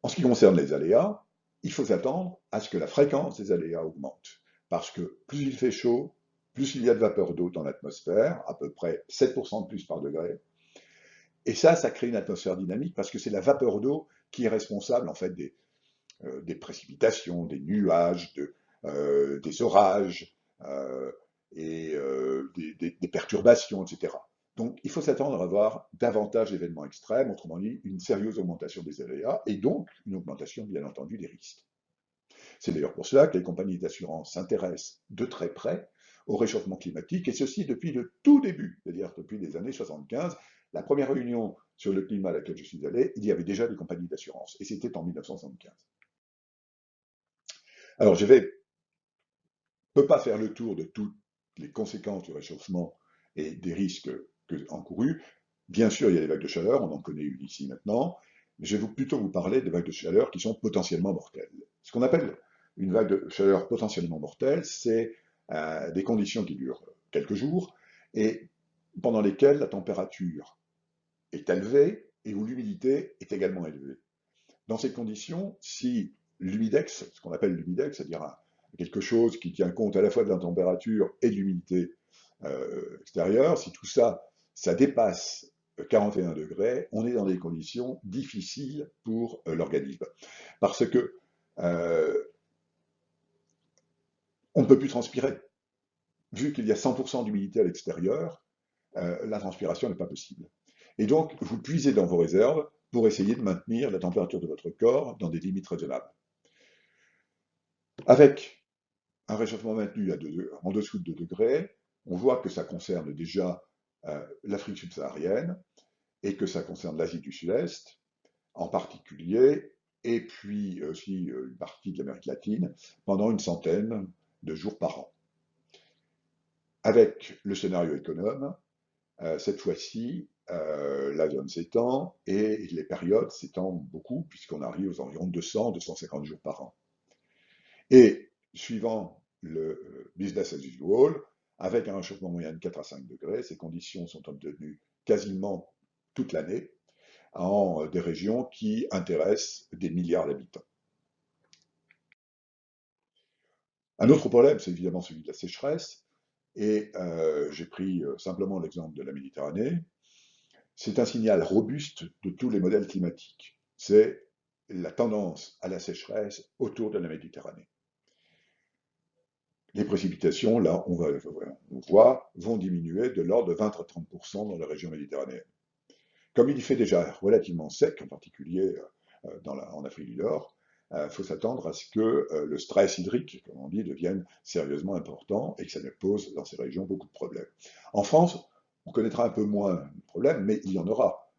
En ce qui concerne les aléas, il faut s'attendre à ce que la fréquence des aléas augmente. Parce que plus il fait chaud, plus il y a de vapeur d'eau dans l'atmosphère, à peu près 7% de plus par degré. Et ça crée une atmosphère dynamique parce que c'est la vapeur d'eau qui est responsable en fait des précipitations, des nuages, des orages et des perturbations, etc. Donc il faut s'attendre à avoir davantage d'événements extrêmes, autrement dit une sérieuse augmentation des aléas et donc une augmentation bien entendu des risques. C'est d'ailleurs pour cela que les compagnies d'assurance s'intéressent de très près au réchauffement climatique, et ceci depuis le tout début, c'est-à-dire depuis les années 75. La première réunion sur le climat à laquelle je suis allé, il y avait déjà des compagnies d'assurance, et c'était en 1975. Alors je ne peux pas faire le tour de toutes les conséquences du réchauffement et des risques encourus. Bien sûr, il y a les vagues de chaleur, on en connaît une ici maintenant, mais je vais plutôt vous parler des vagues de chaleur qui sont potentiellement mortelles. Ce qu'on appelle une vague de chaleur potentiellement mortelle, c'est des conditions qui durent quelques jours et pendant lesquelles la température est élevée et où l'humidité est également élevée. Dans ces conditions, si l'humidex, ce qu'on appelle l'humidex, c'est-à-dire quelque chose qui tient compte à la fois de la température et de l'humidité extérieure, si tout ça, ça dépasse 41 degrés, on est dans des conditions difficiles pour l'organisme. Parce que on ne peut plus transpirer. Vu qu'il y a 100% d'humidité à l'extérieur, la transpiration n'est pas possible. Et donc, vous puisez dans vos réserves pour essayer de maintenir la température de votre corps dans des limites raisonnables. Avec un réchauffement maintenu en dessous de 2 degrés, on voit que ça concerne déjà l'Afrique subsaharienne et que ça concerne l'Asie du Sud-Est en particulier, et puis aussi une partie de l'Amérique latine, pendant une centaine de jours par an. Avec le scénario économe, cette fois-ci, la zone s'étend et les périodes s'étendent beaucoup, puisqu'on arrive aux environs 200-250 jours par an. Et suivant le business as usual, avec un réchauffement moyen de 4 à 5 degrés. Ces conditions sont obtenues quasiment toute l'année en des régions qui intéressent des milliards d'habitants. Un autre problème, c'est évidemment celui de la sécheresse, et j'ai pris simplement l'exemple de la Méditerranée. C'est un signal robuste de tous les modèles climatiques. C'est la tendance à la sécheresse autour de la Méditerranée. Les précipitations, là, on voit, vont diminuer de l'ordre de 20 à 30% dans la région méditerranéenne. Comme il y fait déjà relativement sec, en particulier en Afrique du Nord, il faut s'attendre à ce que le stress hydrique, comme on dit, devienne sérieusement important et que ça ne pose dans ces régions beaucoup de problèmes. En France, on connaîtra un peu moins de problèmes, mais il y en aura.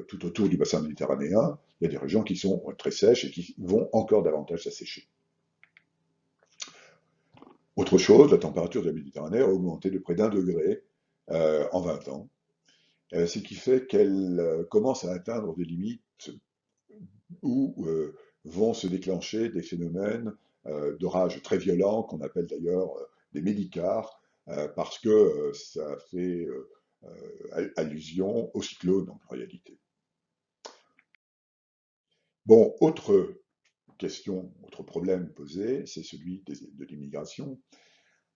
Tout autour du bassin méditerranéen, il y a des régions qui sont très sèches et qui vont encore davantage s'assécher. Autre chose, la température de la Méditerranée a augmenté de près d'1 degré en 20 ans, ce qui fait qu'elle commence à atteindre des limites où vont se déclencher des phénomènes d'orage très violents, qu'on appelle d'ailleurs des médicars, parce que ça fait allusion au cyclone en réalité. Bon, autre question, autre problème posé, c'est celui de l'immigration.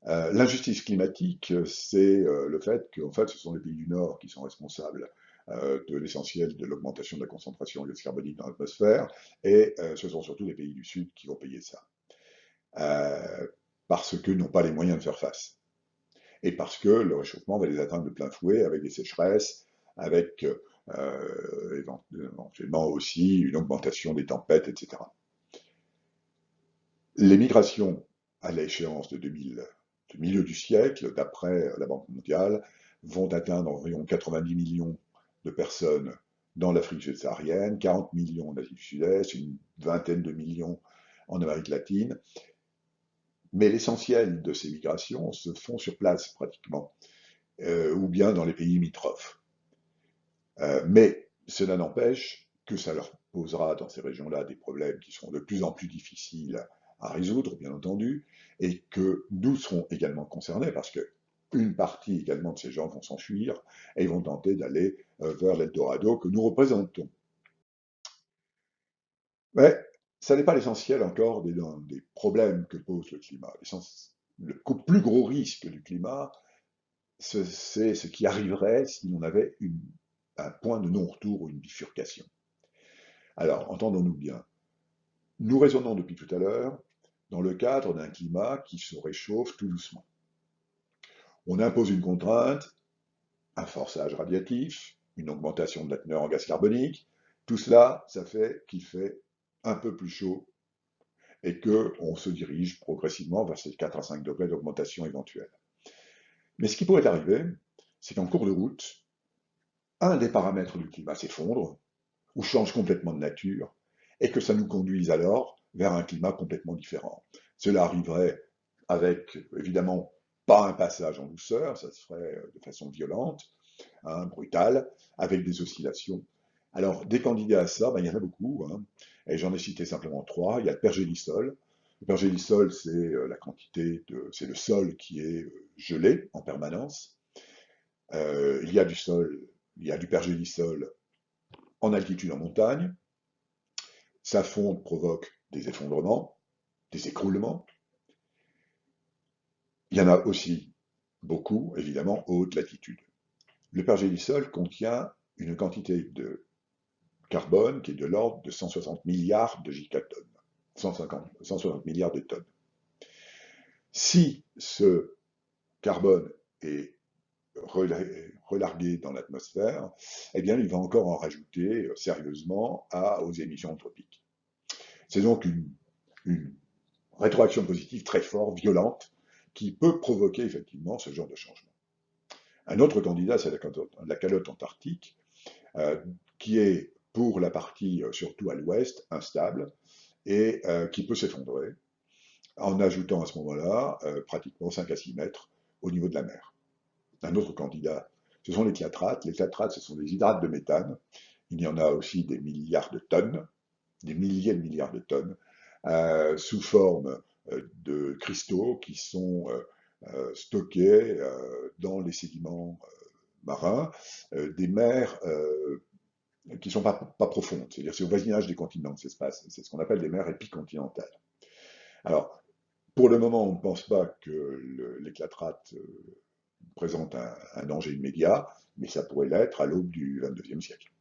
L'injustice climatique, c'est le fait qu'en fait, ce sont les pays du Nord qui sont responsables de l'essentiel de l'augmentation de la concentration de gaz carbonique dans l'atmosphère, et ce sont surtout les pays du Sud qui vont payer ça, euh, parce qu'ils n'ont pas les moyens de faire face, et parce que le réchauffement va les atteindre de plein fouet avec des sécheresses, avec éventuellement aussi une augmentation des tempêtes, etc. Les migrations à l'échéance de 2000, du milieu du siècle, d'après la Banque mondiale, vont atteindre environ 90 millions de personnes dans l'Afrique subsaharienne, 40 millions en Asie du Sud-Est, une vingtaine de millions en Amérique latine. Mais l'essentiel de ces migrations se font sur place pratiquement, ou bien dans les pays limitrophes. Mais cela n'empêche que ça leur posera dans ces régions-là des problèmes qui seront de plus en plus difficiles à résoudre, bien entendu, et que nous serons également concernés parce que une partie également de ces gens vont s'enfuir et ils vont tenter d'aller vers l'Eldorado que nous représentons. Mais ça n'est pas l'essentiel encore des problèmes que pose le climat. Le plus gros risque du climat, c'est ce qui arriverait si l'on avait un point de non-retour ou une bifurcation. Alors, entendons-nous bien, nous raisonnons depuis tout à l'heure dans le cadre d'un climat qui se réchauffe tout doucement. On impose une contrainte, un forçage radiatif, une augmentation de la teneur en gaz carbonique. Tout cela, ça fait qu'il fait un peu plus chaud et qu'on se dirige progressivement vers ces 4 à 5 degrés d'augmentation éventuelle. Mais ce qui pourrait arriver, c'est qu'en cours de route, un des paramètres du climat s'effondre ou change complètement de nature et que ça nous conduise alors vers un climat complètement différent. Cela arriverait avec, évidemment, pas un passage en douceur, ça se ferait de façon violente, hein, brutale, avec des oscillations. Alors, des candidats à ça, ben, il y en a beaucoup, hein, et j'en ai cité simplement 3. Il y a le pergélisol. Le pergélisol, c'est c'est le sol qui est gelé en permanence. Il y a du pergélisol en altitude en montagne. Sa fonte provoque des effondrements, des écroulements. Il y en a aussi beaucoup, évidemment, aux hautes latitudes. Le pergélisol contient une quantité de carbone qui est de l'ordre de 160 milliards de gigatonnes. 160 milliards de tonnes. Si ce carbone est relargué dans l'atmosphère, eh bien, il va encore en rajouter sérieusement aux émissions anthropiques. C'est donc une rétroaction positive très forte, violente, qui peut provoquer effectivement ce genre de changement. Un autre candidat, c'est la calotte antarctique, qui est pour la partie surtout à l'ouest instable et qui peut s'effondrer en ajoutant à ce moment-là pratiquement 5 à 6 mètres au niveau de la mer. Un autre candidat, ce sont les clatrates. Les clatrates, ce sont des hydrates de méthane. Il y en a aussi des milliards de tonnes, des milliers de milliards de tonnes, sous forme de cristaux qui sont stockées dans les sédiments marins des mers qui ne sont pas profondes, c'est-à-dire c'est au voisinage des continents que ça se passe, c'est ce qu'on appelle des mers épicontinentales. Alors, pour le moment, on ne pense pas que l'éclatrate présente un danger immédiat, mais ça pourrait l'être à l'aube du 22e siècle.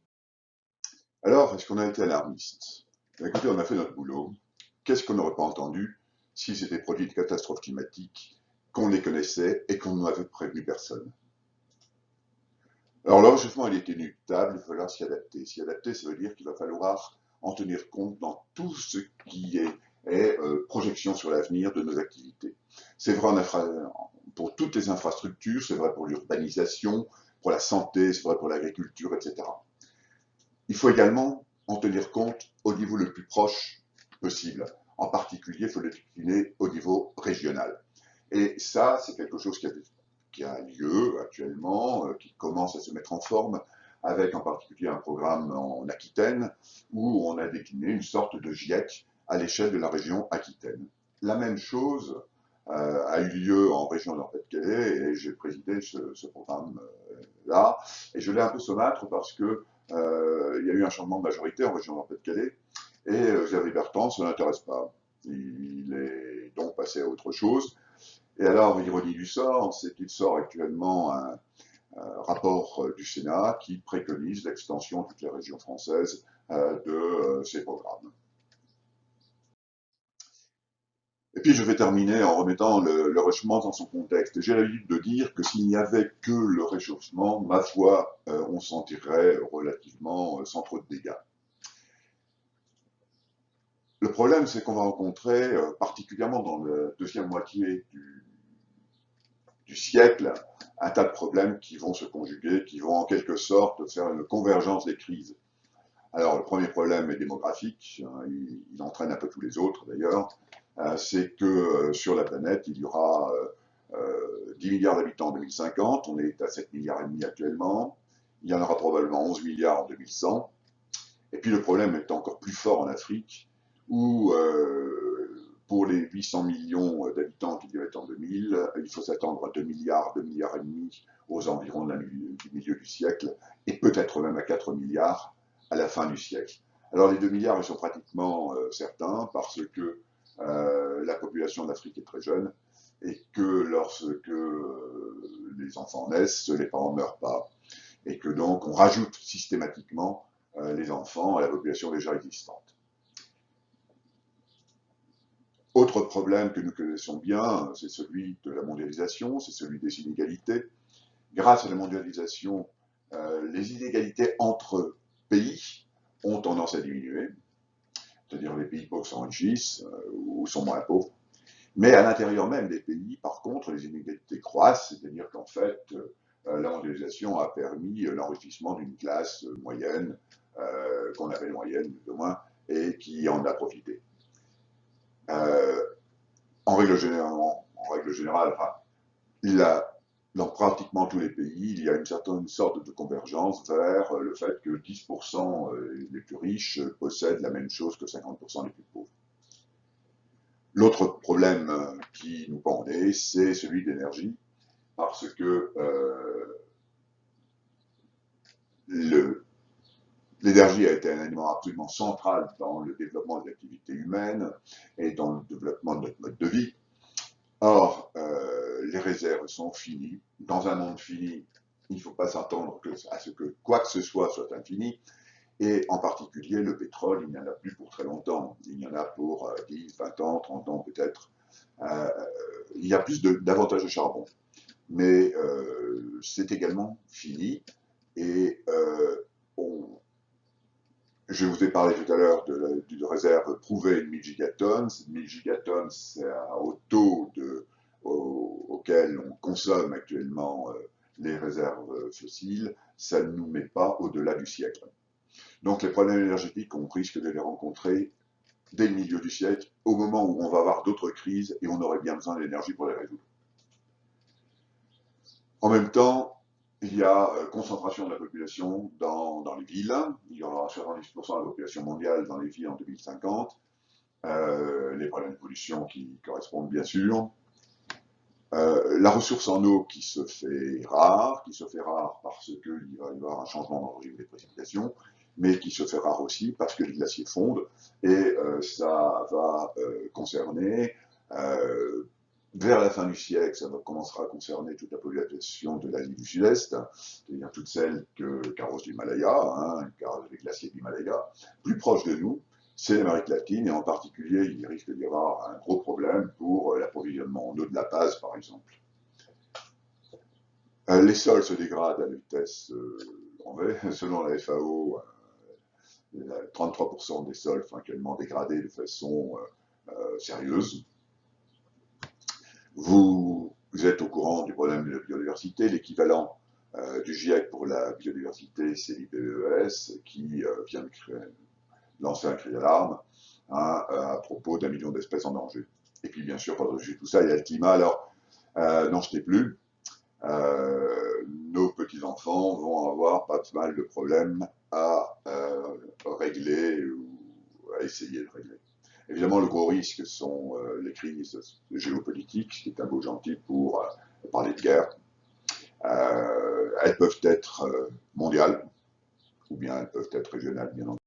Alors, est-ce qu'on a été alarmiste? Écoutez, on a fait notre boulot. Qu'est-ce qu'on n'aurait pas entendu s'il s'était produit de catastrophes climatiques, qu'on les connaissait et qu'on n'avait prévenu personne? Alors, le réchauffement, il est inéluctable, il va falloir s'y adapter. S'y adapter, ça veut dire qu'il va falloir en tenir compte dans tout ce qui est projection sur l'avenir de nos activités. C'est vrai pour toutes les infrastructures, c'est vrai pour l'urbanisation, pour la santé, c'est vrai pour l'agriculture, etc. Il faut également en tenir compte au niveau le plus proche possible. En particulier, il faut le décliner au niveau régional. Et ça, c'est quelque chose qui a lieu actuellement, qui commence à se mettre en forme, avec en particulier un programme en Aquitaine, où on a décliné une sorte de GIEC à l'échelle de la région Aquitaine. La même chose a eu lieu en région Nord-Pas-de-Calais, et j'ai présidé ce programme-là, et je l'ai un peu saumâtre parce que il y a eu un changement de majorité en région Nord-Pas-de-Calais, et Xavier Bertrand, ça ne l'intéresse pas. Il est donc passé à autre chose. Et alors, ironie du sort, c'est qu'il sort actuellement un rapport du Sénat qui préconise l'extension à toutes les régions françaises de ces programmes. Et puis je vais terminer en remettant le réchauffement dans son contexte. J'ai l'habitude de dire que s'il n'y avait que le réchauffement, ma foi, on s'en tirerait relativement sans trop de dégâts. Le problème, c'est qu'on va rencontrer, particulièrement dans la deuxième moitié du siècle, un tas de problèmes qui vont se conjuguer, qui vont en quelque sorte faire une convergence des crises. Alors, le premier problème est démographique, il entraîne un peu tous les autres d'ailleurs, c'est que sur la planète, il y aura 10 milliards d'habitants en 2050, on est à 7 milliards et demi actuellement, il y en aura probablement 11 milliards en 2100, et puis le problème est encore plus fort en Afrique, où pour les 800 millions d'habitants qu'il y avait en 2000, il faut s'attendre à 2 milliards, 2 milliards et demi aux environs du milieu du siècle, et peut-être même à 4 milliards à la fin du siècle. Alors les 2 milliards, ils sont pratiquement certains, parce que la population d'Afrique est très jeune, et que lorsque les enfants naissent, les parents ne meurent pas, et que donc on rajoute systématiquement les enfants à la population déjà existante. Autre problème que nous connaissons bien, c'est celui de la mondialisation, c'est celui des inégalités. Grâce à la mondialisation, les inégalités entre pays ont tendance à diminuer, c'est-à-dire les pays pauvres s'enrichissent ou sont moins pauvres. Mais à l'intérieur même des pays, par contre, les inégalités croissent, c'est-à-dire qu'en fait, la mondialisation a permis l'enrichissement d'une classe moyenne, qu'on appelle moyenne, plus ou moins, et qui en a profité. En règle générale, enfin, dans pratiquement tous les pays, il y a une certaine sorte de convergence vers le fait que 10% les plus riches possèdent la même chose que 50% les plus pauvres. L'autre problème qui nous pend au nez, c'est celui de l'énergie, parce que l'énergie a été un élément absolument central dans le développement des activités humaines et dans le développement de notre mode de vie. Or, les réserves sont finies. Dans un monde fini, il ne faut pas s'attendre à ce que quoi que ce soit infini. Et en particulier, le pétrole, il n'y en a plus pour très longtemps. Il y en a pour 10, 20 ans, 30 ans peut-être. Il y a plus davantage de charbon. Mais c'est également fini. Et je vous ai parlé tout à l'heure de réserve prouvée de 1000 gigatonnes. 1000 gigatonnes, c'est au taux auquel on consomme actuellement les réserves fossiles. Ça ne nous met pas au-delà du siècle. Donc les problèmes énergétiques, on risque de les rencontrer dès le milieu du siècle, au moment où on va avoir d'autres crises et on aurait bien besoin d'énergie pour les résoudre. En même temps, il y a concentration de la population dans les villes. Il y aura 70% de la population mondiale dans les villes en 2050. Les problèmes de pollution qui correspondent bien sûr. La ressource en eau qui se fait rare parce qu'il va y avoir un changement dans le régime des précipitations, mais qui se fait rare aussi parce que les glaciers fondent, et ça va concerner, vers la fin du siècle, ça commencera à concerner toute la population de l'Asie du Sud-Est, c'est-à-dire toutes celles qu'arrose l'Himalaya, les glaciers de l'Himalaya. Plus proche de nous, c'est l'Amérique latine, et en particulier, il risque d'y avoir un gros problème pour l'approvisionnement en eau de la Paz, par exemple. Les sols se dégradent à vitesse en V. Selon la FAO, 33% des sols sont actuellement dégradés de façon sérieuse. Vous êtes au courant du problème de la biodiversité. L'équivalent du GIEC pour la biodiversité, c'est l'IPBES, qui vient de lancer un cri d'alarme à propos d'1 million d'espèces en danger. Et puis, bien sûr, par-dessus tout ça, il y a le climat. Alors, n'en jetez plus. Nos petits-enfants vont avoir pas mal de problèmes à régler ou à essayer de régler. Évidemment, le gros risque sont les crises géopolitiques, ce qui est un beau gentil pour parler de guerre. Elles peuvent être mondiales, ou bien elles peuvent être régionales, bien entendu.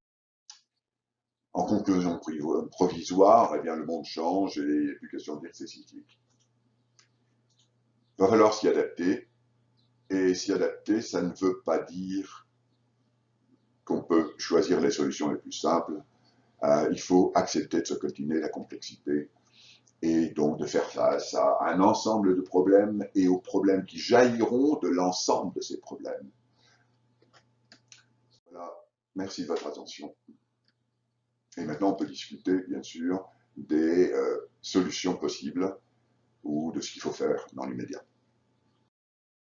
En conclusion provisoire, eh bien, le monde change et il n'est plus question de dire que c'est cyclique. Il va falloir s'y adapter, et s'y adapter, ça ne veut pas dire qu'on peut choisir les solutions les plus simples. Il faut accepter de se coltiner la complexité, et donc de faire face à un ensemble de problèmes et aux problèmes qui jailliront de l'ensemble de ces problèmes. Voilà, merci de votre attention. Et maintenant, on peut discuter, bien sûr, des solutions possibles ou de ce qu'il faut faire dans l'immédiat.